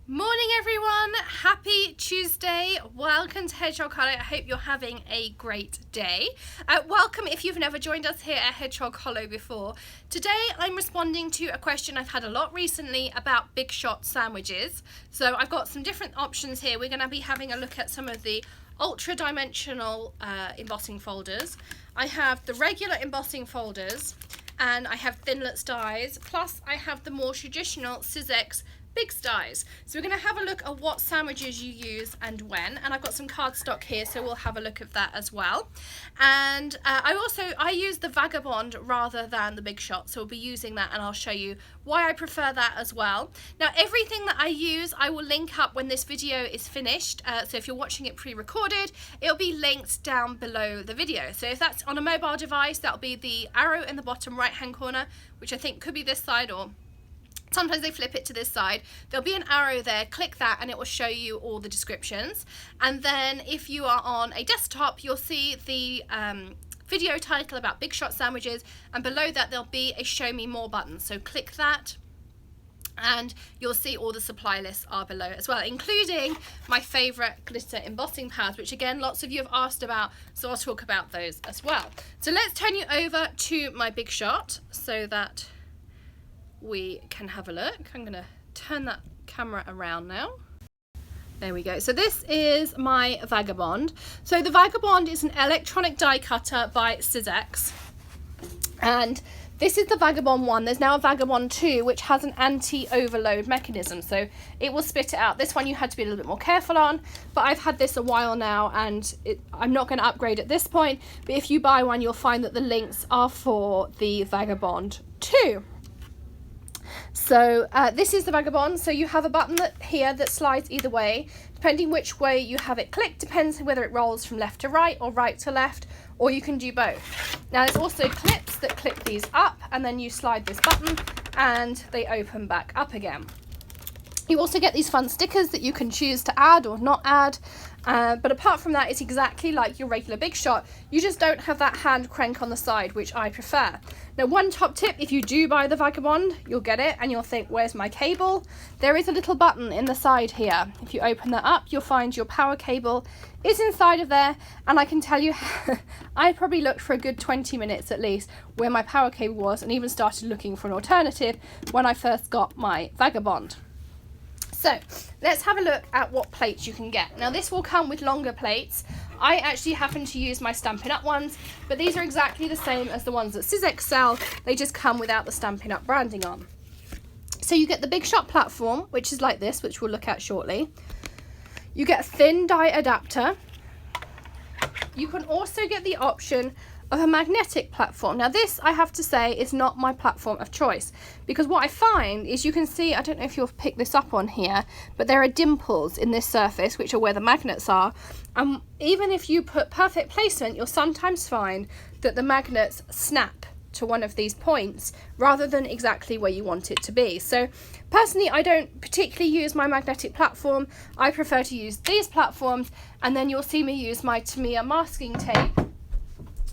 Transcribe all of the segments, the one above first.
Morning everyone, happy Tuesday, welcome to Hedgehog Hollow. I hope you're having a great day. Welcome if you've never joined us here at Hedgehog Hollow before. Today I'm responding to a question I've had a lot recently about big shot sandwiches. So I've got some different options here. We're going to be having a look at some of the ultra dimensional embossing folders. I have the regular embossing folders and I have Thinlits dies, plus I have the more traditional Sizzix big dies. So we're going to have a look at what sandwiches you use and when, and I've got some cardstock here, so we'll have a look at that as well. And I use the Vagabond rather than the big shot, so we'll be using that and I'll show you why I prefer that as well. Now everything that I use I will link up when this video is finished, so if you're watching it pre-recorded it'll be linked down below the video. So if that's on a mobile device, that'll be the arrow in the bottom right hand corner, which I think could be this side, or sometimes they flip it to this side. There'll be an arrow there, click that and it will show you all the descriptions. And then if you are on a desktop, you'll see the video title about big shot sandwiches, and below that there'll be a show me more button. So click that and you'll see all the supply lists are below as well, including my favorite glitter embossing pads, which again lots of you have asked about, so I'll talk about those as well. So let's turn you over to my big shot so that we can have a look. I'm going to turn that camera around now. There we go. So this is my Vagabond. So the Vagabond is an electronic die cutter by Sizzix, and this is the Vagabond 1. There's now a Vagabond 2 which has an anti-overload mechanism, so it will spit it out. This one you had to be a little bit more careful on, but I've had this a while now and I'm not going to upgrade at this point, but if you buy one you'll find that the links are for the Vagabond 2. So this is the Vagabond. So you have a button here that slides either way. Depending which way you have it clicked depends whether it rolls from left to right or right to left, or you can do both. Now there's also clips that clip these up, and then you slide this button and they open back up again. You also get these fun stickers that you can choose to add or not add, but apart from that it's exactly like your regular big shot. You just don't have that hand crank on the side, which I prefer. Now one top tip, if you do buy the Vagabond, you'll get it and you'll think, where's my cable? There is a little button in the side here. If you open that up you'll find your power cable is inside of there, and I can tell you I probably looked for a good 20 minutes at least where my power cable was, and even started looking for an alternative when I first got my Vagabond. So let's have a look at what plates you can get. Now this will come with longer plates. I actually happen to use my Stampin' Up ones, but these are exactly the same as the ones that Sizzix sell. They just come without the Stampin' Up branding on. So you get the big shot platform, which is like this, which we'll look at shortly. You get a thin die adapter. You can also get the option of a magnetic platform. Now this, I have to say, is not my platform of choice, because what I find is, you can see, I don't know if you'll pick this up on here, but there are dimples in this surface which are where the magnets are, and even if you put perfect placement you'll sometimes find that the magnets snap to one of these points rather than exactly where you want it to be. So personally I don't particularly use my magnetic platform. I prefer to use these platforms, and then you'll see me use my TAMIYA masking tape,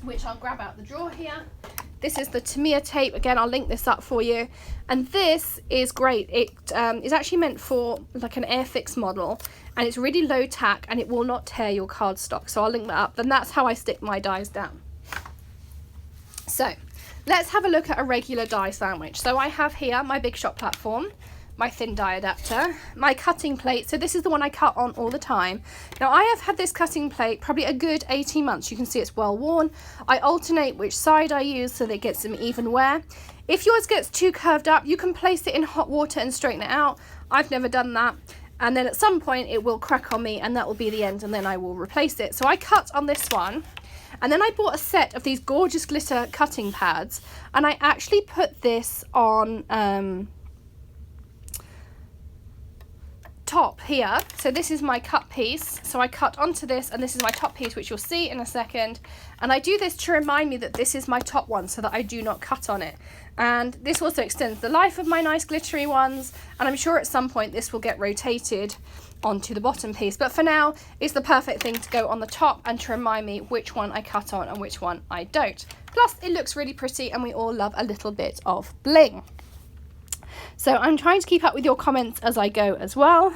which I'll grab out the drawer here. This is the TAMIYA tape. Again, I'll link this up for you. And this is great. It is actually meant for like an Airfix model, and it's really low tack and it will not tear your cardstock. So I'll link that up. And that's how I stick my dies down. So let's have a look at a regular die sandwich. So I have here my big shot platform, my thin die adapter, my cutting plate. So this is the one I cut on all the time. Now I have had this cutting plate probably a good 18 months. You can see it's well worn. I alternate which side I use so that it gets some even wear. If yours gets too curved up, you can place it in hot water and straighten it out. I've never done that. And then at some point it will crack on me and that will be the end, and then I will replace it. So I cut on this one. And then I bought a set of these gorgeous glitter cutting pads, and I actually put this on top here. So this is my cut piece, so I cut onto this, and this is my top piece, which you'll see in a second. And I do this to remind me that this is my top one so that I do not cut on it. And this also extends the life of my nice glittery ones, and I'm sure at some point this will get rotated onto the bottom piece, but for now it's the perfect thing to go on the top and to remind me which one I cut on and which one I don't. Plus it looks really pretty and we all love a little bit of bling. So I'm trying to keep up with your comments as I go as well.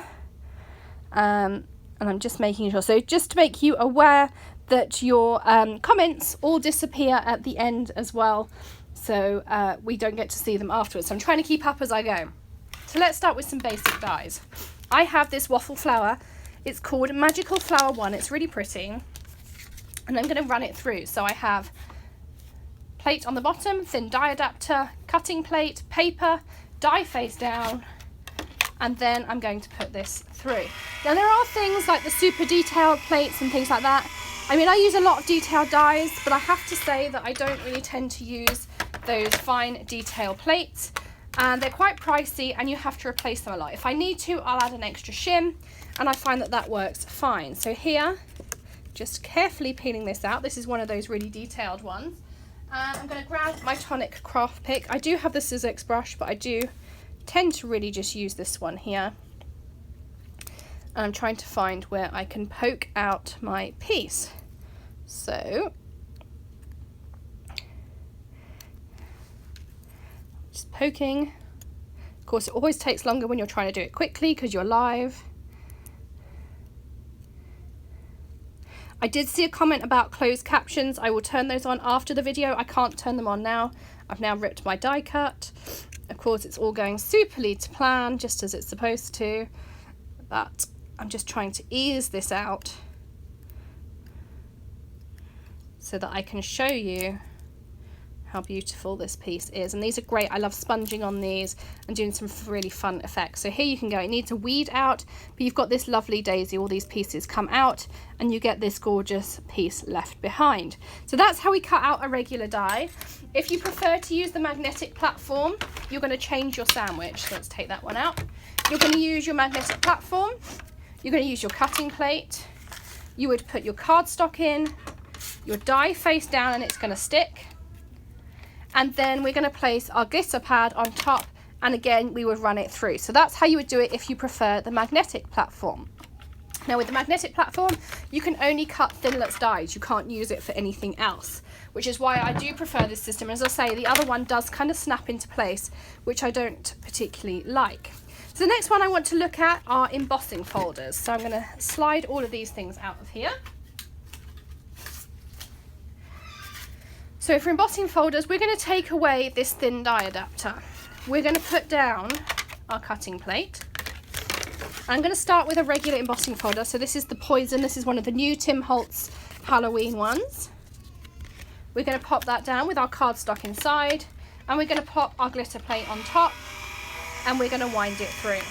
And I'm just making sure. So just to make you aware that your comments all disappear at the end as well. So we don't get to see them afterwards. So I'm trying to keep up as I go. So let's start with some basic dies. I have this waffle flower. It's called Magical Flower 1. It's really pretty. And I'm going to run it through. So I have plate on the bottom, thin die adapter, cutting plate, paper, die face down, and then I'm going to put this through. Now there are things like the super detailed plates and things like that. I mean, I use a lot of detailed dies, but I have to say that I don't really tend to use those fine detail plates, and they're quite pricey and you have to replace them a lot. If I need to, I'll add an extra shim, and I find that that works fine. So here, just carefully peeling this out. This is one of those really detailed ones. And I'm going to grab my Tonic craft pick. I do have the Sizzix brush, but I do tend to really just use this one here. And I'm trying to find where I can poke out my piece. So, just poking. Of course, it always takes longer when you're trying to do it quickly because you're live. I did see a comment about closed captions. I will turn those on after the video. I can't turn them on now. I've now ripped my die cut. Of course, it's all going superly to plan, just as it's supposed to. But I'm just trying to ease this out so that I can show you how beautiful this piece is. And these are great. I love sponging on these and doing some really fun effects. So here you can go. It needs a weed out, but you've got this lovely daisy. All these pieces come out and you get this gorgeous piece left behind. So that's how we cut out a regular die. If you prefer to use the magnetic platform, you're going to change your sandwich. So let's take that one out. You're going to use your magnetic platform. You're going to use your cutting plate. You would put your cardstock in, your die face down, and it's going to stick. And then we're going to place our glitter pad on top, and again we would run it through. So that's how you would do it if you prefer the magnetic platform. Now with the magnetic platform, you can only cut thinlets dies. You can't use it for anything else, which is why I do prefer this system. As I say, the other one does kind of snap into place, which I don't particularly like. So the next one I want to look at are embossing folders. So I'm going to slide all of these things out of here. So for embossing folders, we're going to take away this thin die adapter. We're going to put down our cutting plate. I'm going to start with a regular embossing folder. So this is the Poison. This is one of the new Holtz Halloween ones. We're going to pop that down with our cardstock inside, and we're going to pop our glitter plate on top, and we're going to wind it through.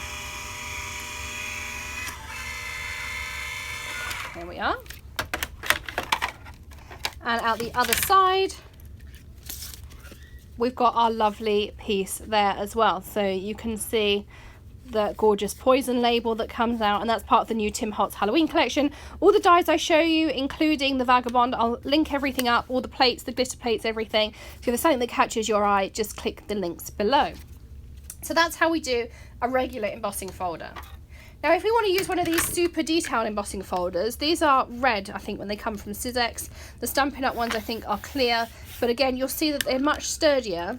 There we are. And out the other side, we've got our lovely piece there as well. So you can see the gorgeous Poison label that comes out, and that's part of the new Holtz Halloween collection. All the dies I show you, including the Vagabond, I'll link everything up, all the plates, the glitter plates, everything. If there's something that catches your eye, just click the links below. So that's how we do a regular embossing folder. Now, if we want to use one of these super detailed embossing folders, these are red, I think, when they come from Sizzix. The Stampin' Up! Ones, I think, are clear. But again, you'll see that they're much sturdier.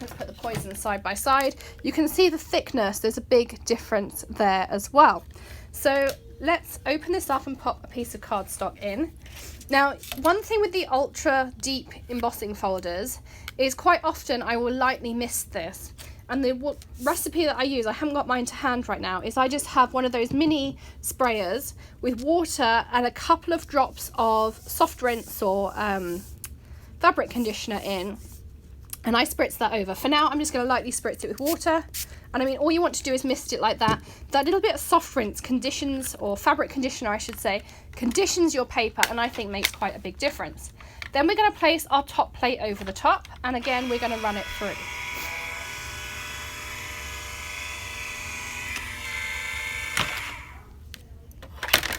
Let's put the Poison side by side. You can see the thickness. There's a big difference there as well. So let's open this up and pop a piece of cardstock in. Now, one thing with the ultra deep embossing folders is quite often I will lightly mist this. And the recipe that I use, I haven't got mine to hand right now, is I just have one of those mini sprayers with water and a couple of drops of soft rinse or fabric conditioner in, and I spritz that over. For now, I'm just going to lightly spritz it with water. And I mean, all you want to do is mist it like that. That little bit of soft rinse conditions, or fabric conditioner I should say, conditions your paper, and I think makes quite a big difference. Then we're going to place our top plate over the top, and again we're going to run it through.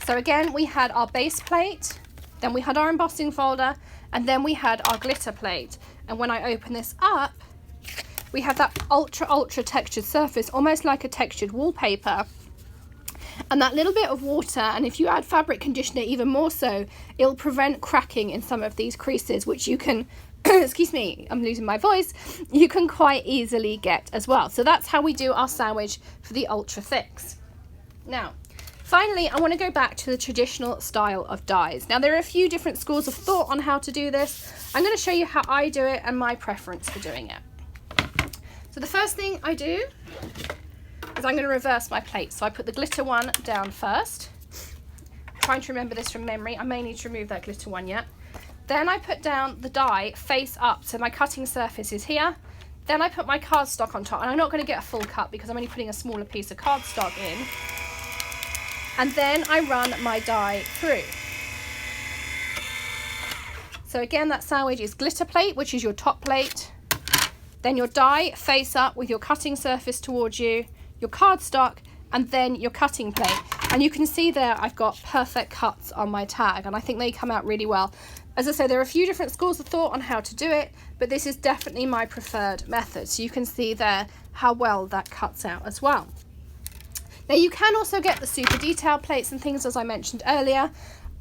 So again, we had our base plate, then we had our embossing folder, and then we had our glitter plate. And when I open this up, we have that ultra textured surface, almost like a textured wallpaper. And that little bit of water, and if you add fabric conditioner even more so, it'll prevent cracking in some of these creases, which you can excuse me, I'm losing my voice, you can quite easily get as well. So that's how we do our sandwich for the ultra thicks. Now, finally, I want to go back to the traditional style of dies. Now, there are a few different schools of thought on how to do this. I'm going to show you how I do it and my preference for doing it. So the first thing I do is I'm going to reverse my plate. So I put the glitter one down first. I'm trying to remember this from memory. I may need to remove that glitter one yet. Then I put down the die face up, so my cutting surface is here. Then I put my cardstock on top, and I'm not going to get a full cut because I'm only putting a smaller piece of cardstock in. And then I run my die through. So again, that sandwich is glitter plate, which is your top plate. Then your die face up with your cutting surface towards you, your cardstock, and then your cutting plate. And you can see there I've got perfect cuts on my tag, and I think they come out really well. As I say, there are a few different schools of thought on how to do it, but this is definitely my preferred method. So you can see there how well that cuts out as well. Now you can also get the super detailed plates and things, as I mentioned earlier.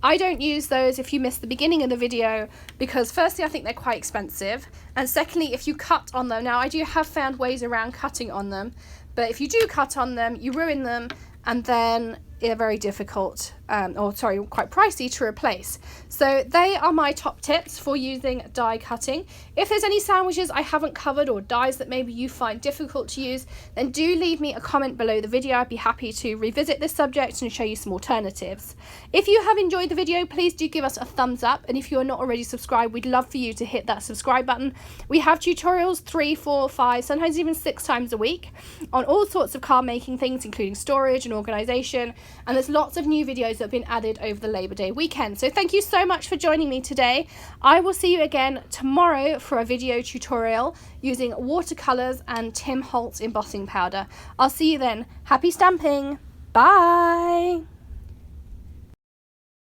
I don't use those if you missed the beginning of the video, because firstly I think they're quite expensive, and secondly if you cut on them, now I have found ways around cutting on them, but if you do cut on them you ruin them, and then they're very difficult, quite pricey to replace. So they are my top tips for using die cutting. If there's any sandwiches I haven't covered or dies that maybe you find difficult to use, then do leave me a comment below the video. I'd be happy to revisit this subject and show you some alternatives. If you have enjoyed the video, please do give us a thumbs up, and if you are not already subscribed, we'd love for you to hit that subscribe button. We have tutorials 3, 4, 5, sometimes even 6 times a week on all sorts of card making things, including storage and organization, and there's lots of new videos that have been added over the Labor Day weekend. So thank you so much for joining me today. I will see you again tomorrow for a video tutorial using watercolors and Tim Holtz embossing powder. I'll see you then. Happy stamping. Bye.